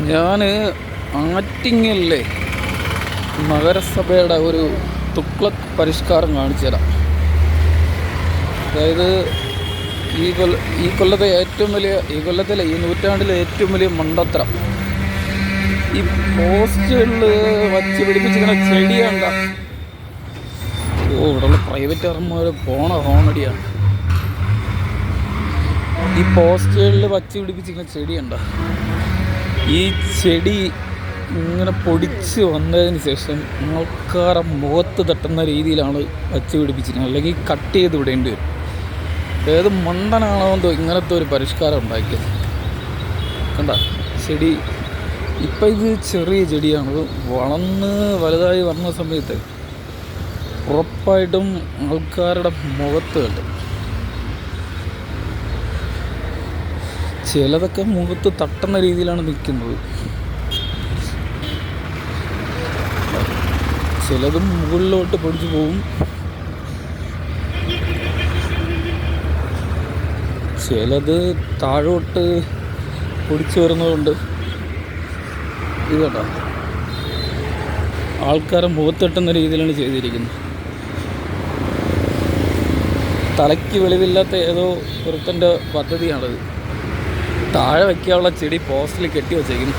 ഞാൻ ആറ്റിങ്ങലിലെ നഗരസഭയുടെ ഒരു തുക്ലക് പരിഷ്കാരം കാണിച്ചു തരാം. അതായത് ഈ കൊല്ലത്തിലെ ഈ നൂറ്റാണ്ടിലെ ഏറ്റവും വലിയ മണ്ടത്തരം ഈ പോസ്റ്റുകളിൽ വച്ച് പിടിപ്പിച്ചിങ്ങനെ ചെടിയുണ്ട. ഇവിടെയുള്ള പ്രൈവറ്റുകാരന്മാർ പോണ ഹോണടിയാണ്. ഈ പോസ്റ്റുകളിൽ വച്ച് പിടിപ്പിച്ചിങ്ങനെ ചെടിയുണ്ട. ഈ ചെടി ഇങ്ങനെ പൊടിച്ച് വന്നതിന് ശേഷം ആൾക്കാരെ മുഖത്ത് തട്ടുന്ന രീതിയിലാണ് വച്ച് പിടിപ്പിച്ചിരിക്കുന്നത്. അല്ലെങ്കിൽ കട്ട് ചെയ്ത് വിടേണ്ടി വരും. ഏത് മണ്ടനാണോ ഇങ്ങനത്തെ ഒരു പരിഷ്കാരം ഉണ്ടാക്കിയത്. കണ്ട ചെടി ഇപ്പം ഇത് ചെറിയ ചെടിയാണ്. വളർന്ന് വലുതായി വന്ന സമയത്ത് ഉറപ്പായിട്ടും ആൾക്കാരുടെ മുഖത്ത് തട്ടും. ചിലതൊക്കെ മുഖത്ത് തട്ടുന്ന രീതിയിലാണ് നിൽക്കുന്നത്. ചിലതും മുകളിലോട്ട് പൊടിച്ചു പോവും, ചിലത് താഴോട്ട് പൊടിച്ചു വരുന്നതുകൊണ്ട് ഇത് കേട്ടോ ആൾക്കാരെ മുഖത്തെട്ടുന്ന രീതിയിലാണ് ചെയ്തിരിക്കുന്നത്. തലയ്ക്ക് വെളിവില്ലാത്ത ഏതോ ഒരുത്തൻ്റെ പദ്ധതിയാണത്. താഴെ വയ്ക്കാനുള്ള ചെടി പോസ്റ്റിൽ കെട്ടി വച്ചേക്കുന്നു.